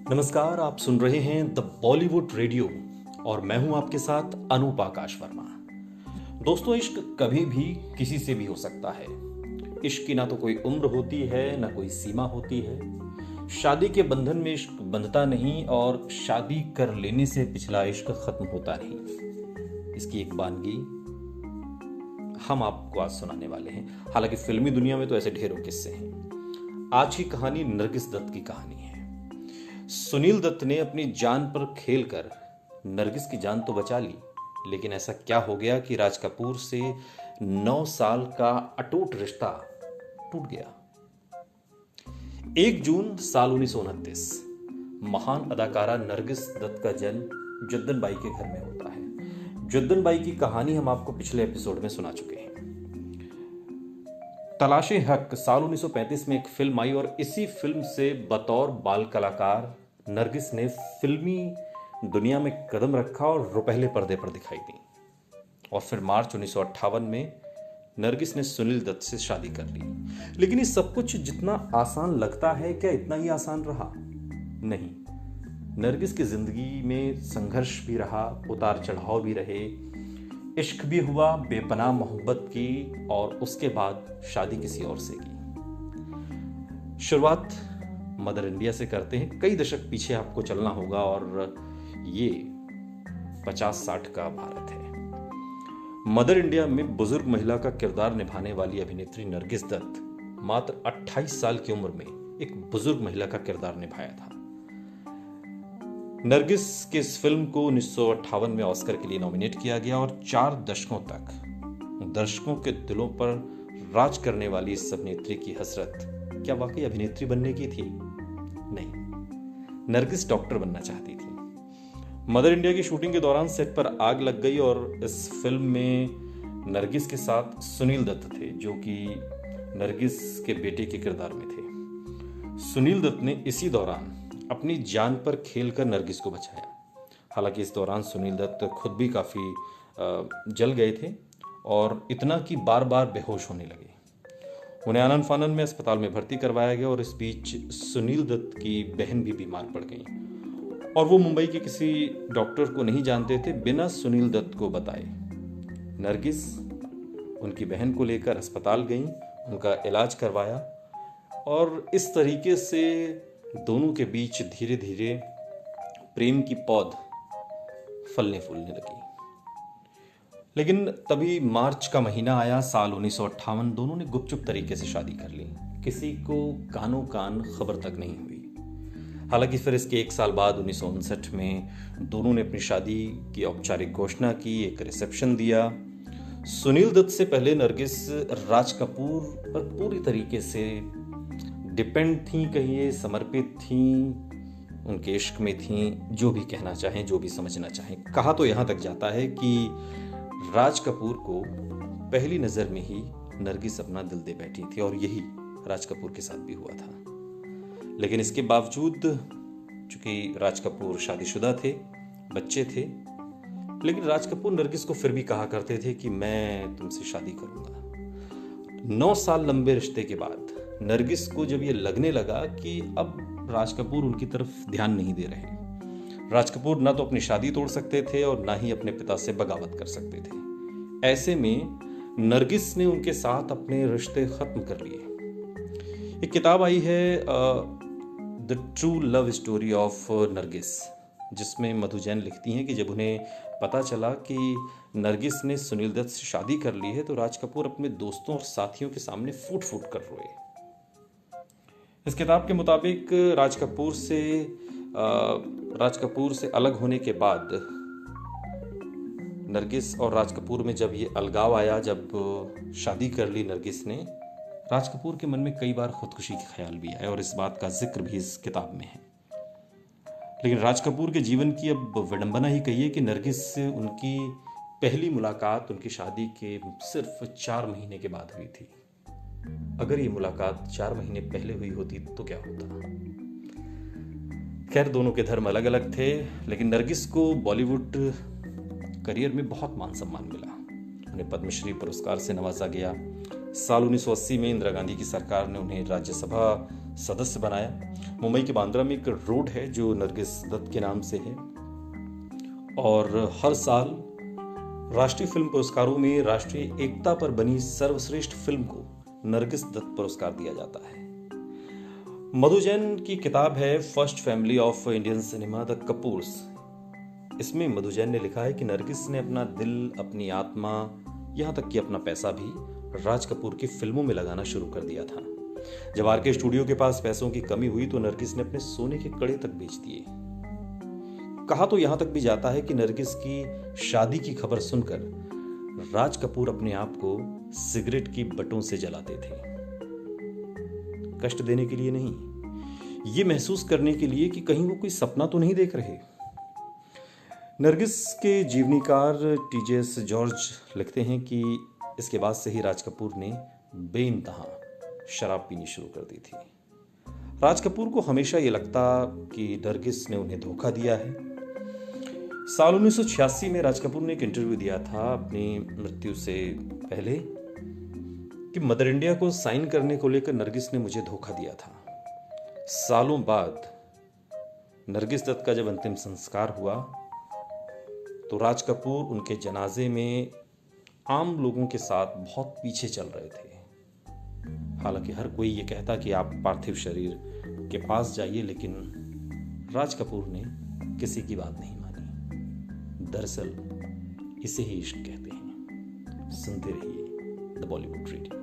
नमस्कार, आप सुन रहे हैं द बॉलीवुड रेडियो और मैं हूं आपके साथ अनूप आकाश वर्मा। दोस्तों, इश्क कभी भी किसी से भी हो सकता है। इश्क की ना तो कोई उम्र होती है ना कोई सीमा होती है। शादी के बंधन में इश्क बंधता नहीं और शादी कर लेने से पिछला इश्क खत्म होता नहीं। इसकी एक वानगी हम आपको आज सुनाने वाले हैं। हालांकि फिल्मी दुनिया में तो ऐसे ढेरों किस्से हैं। आज की कहानी नरगिस दत्त की कहानी है। सुनील दत्त ने अपनी जान पर खेलकर नरगिस की जान तो बचा ली, लेकिन ऐसा क्या हो गया कि राज कपूर से 9 साल का अटूट रिश्ता टूट गया। 1 जून साल 1929 महान अदाकारा नरगिस दत्त का जन्म जुद्दन बाई के घर में होता है। जुद्दन बाई की कहानी हम आपको पिछले एपिसोड में सुना चुके हैं। तलाशे हक साल 1935 में एक फिल्म आई और इसी फिल्म से बतौर बाल कलाकार नरगिस ने फिल्मी दुनिया में कदम रखा और रुपहले पर्दे पर दिखाई दी। और फिर मार्च 1958 में नरगिस ने सुनील दत्त से शादी कर ली। लेकिन ये सब कुछ जितना आसान लगता है, क्या इतना ही आसान रहा? नहीं। नरगिस की जिंदगी में संघर्ष भी रहा, उतार चढ़ाव भी रहे, इश्क भी हुआ, बेपनाह मोहब्बत की और उसके बाद शादी किसी और से की। शुरुआत मदर इंडिया से करते हैं। कई दशक पीछे आपको चलना होगा और ये 50-60 का भारत है। मदर इंडिया में बुजुर्ग महिला का किरदार निभाने वाली अभिनेत्री नरगिस दत्त मात्र 28 साल की उम्र में एक बुजुर्ग महिला का किरदार निभाया था। नरगिस की इस फिल्म को 1958 में ऑस्कर के लिए नॉमिनेट किया गया और 4 दशकों तक दर्शकों के दिलों पर राज करने वाली इस अभिनेत्री की हसरत क्या वाकई अभिनेत्री बनने की थी? नहीं, नरगिस डॉक्टर बनना चाहती थी। मदर इंडिया की शूटिंग के दौरान सेट पर आग लग गई और इस फिल्म में नरगिस के साथ सुनील दत्त थे, जो कि नरगिस के बेटे के किरदार में थे। सुनील दत्त ने इसी दौरान अपनी जान पर खेलकर नरगिस को बचाया। हालांकि इस दौरान सुनील दत्त खुद भी काफ़ी जल गए थे और इतना कि बार बार बेहोश होने लगे। उन्हें आनन फानन में अस्पताल में भर्ती करवाया गया और इस बीच सुनील दत्त की बहन भी बीमार पड़ गई और वो मुंबई के किसी डॉक्टर को नहीं जानते थे। बिना सुनील दत्त को बताए नरगिस उनकी बहन को लेकर अस्पताल गई, उनका इलाज करवाया और इस तरीके से दोनों के बीच धीरे धीरे प्रेम की पौध फलने फूलने लगी। लेकिन तभी मार्च का महीना आया, साल 1958। दोनों ने गुपचुप तरीके से शादी कर ली। किसी को कानों कान खबर तक नहीं हुई। हालांकि फिर इसके 1 साल बाद 1959 में दोनों ने अपनी शादी की औपचारिक घोषणा की, एक रिसेप्शन दिया। सुनील दत्त से पहले नरगिस राज कपूर पर पूरी तरीके से डिपेंड थी, कहिए समर्पित थी, उनके इश्क में थी, जो भी कहना चाहें, जो भी समझना चाहें। कहा तो यहाँ तक जाता है कि राज कपूर को पहली नज़र में ही नरगिस अपना दिल दे बैठी थी और यही राज कपूर के साथ भी हुआ था। लेकिन इसके बावजूद, चूंकि राज कपूर शादीशुदा थे, बच्चे थे, लेकिन राज कपूर नरगिस को फिर भी कहा करते थे कि मैं तुमसे शादी करूंगा। 9 साल लंबे रिश्ते के बाद नरगिस को जब ये लगने लगा कि अब राज कपूर उनकी तरफ ध्यान नहीं दे रहे, राज कपूर ना तो अपनी शादी तोड़ सकते थे और ना ही अपने पिता से बगावत कर सकते थे, ऐसे में नरगिस ने उनके साथ अपने रिश्ते खत्म कर लिए। एक किताब आई है the true love story of Nargis, जिसमें मधु जैन लिखती हैं कि जब उन्हें पता चला कि नरगिस ने सुनील दत्त से शादी कर ली है तो राज कपूर अपने दोस्तों और साथियों के सामने फूट फूट कर रोए। इस किताब के मुताबिक राज कपूर से अलग होने के बाद नरगिस और राज कपूर में जब ये अलगाव आया, जब शादी कर ली नरगिस ने, राज कपूर के मन में कई बार खुदकुशी के ख्याल भी आए और इस बात का जिक्र भी इस किताब में है। लेकिन राज कपूर के जीवन की अब विडंबना ही कहिए कि नरगिस से उनकी पहली मुलाकात उनकी शादी के सिर्फ 4 महीने के बाद हुई थी। अगर ये मुलाकात 4 महीने पहले हुई होती तो क्या होता? खैर, दोनों के धर्म अलग अलग थे, लेकिन नरगिस को बॉलीवुड करियर में बहुत मान सम्मान मिला। उन्हें पद्मश्री पुरस्कार से नवाजा गया। साल 1980 में इंदिरा गांधी की सरकार ने उन्हें राज्यसभा सदस्य बनाया मुंबई के बांद्रा में एक रोड है जो नरगिस दत्त के नाम से है और हर साल राष्ट्रीय फिल्म पुरस्कारों में राष्ट्रीय एकता पर बनी सर्वश्रेष्ठ फिल्म को नरगिस दत्त पुरस्कार दिया जाता है। मधु जैन की किताब है first family of Indian cinema the Kapoors. इसमें मधु जैन ने लिखा है कि नरगिस ने अपना दिल, अपनी आत्मा, यहाँ तक कि अपना पैसा भी राज कपूर की फिल्मों में लगाना शुरू कर दिया था। जब आरके स्टूडियो के पास पैसों की कमी हुई तो नरगिस ने अपने सोने के कड़े तक बेच दिए। कहा तो यहां तक भी जाता है कि नरगिस की शादी की खबर सुनकर राज कपूर अपने आप को सिगरेट की बटों से जलाते थे। कष्ट देने के लिए नहीं, ये महसूस करने के लिए कि कहीं वो कोई सपना तो नहीं देख रहे। नरगिस के जीवनीकार टीजेएस जॉर्ज लिखते हैं कि इसके बाद से ही राज कपूर ने बेइंतहा शराब पीनी शुरू कर दी थी। राज कपूर को हमेशा ये लगता कि नरगिस ने उन्हें धोखा दिया है। साल 1986 में राज कपूर ने एक इंटरव्यू दिया था अपनी मृत्यु से पहले कि मदर इंडिया को साइन करने को लेकर नरगिस ने मुझे धोखा दिया था। सालों बाद नरगिस दत्त का जब अंतिम संस्कार हुआ तो राज कपूर उनके जनाजे में आम लोगों के साथ बहुत पीछे चल रहे थे। हालांकि हर कोई ये कहता कि आप पार्थिव शरीर के पास जाइए, लेकिन राज कपूर ने किसी की बात नहीं मानी। दरअसल इसे ही इश्क कहते हैं। सुनते रहिए द बॉलीवुड रेडियो।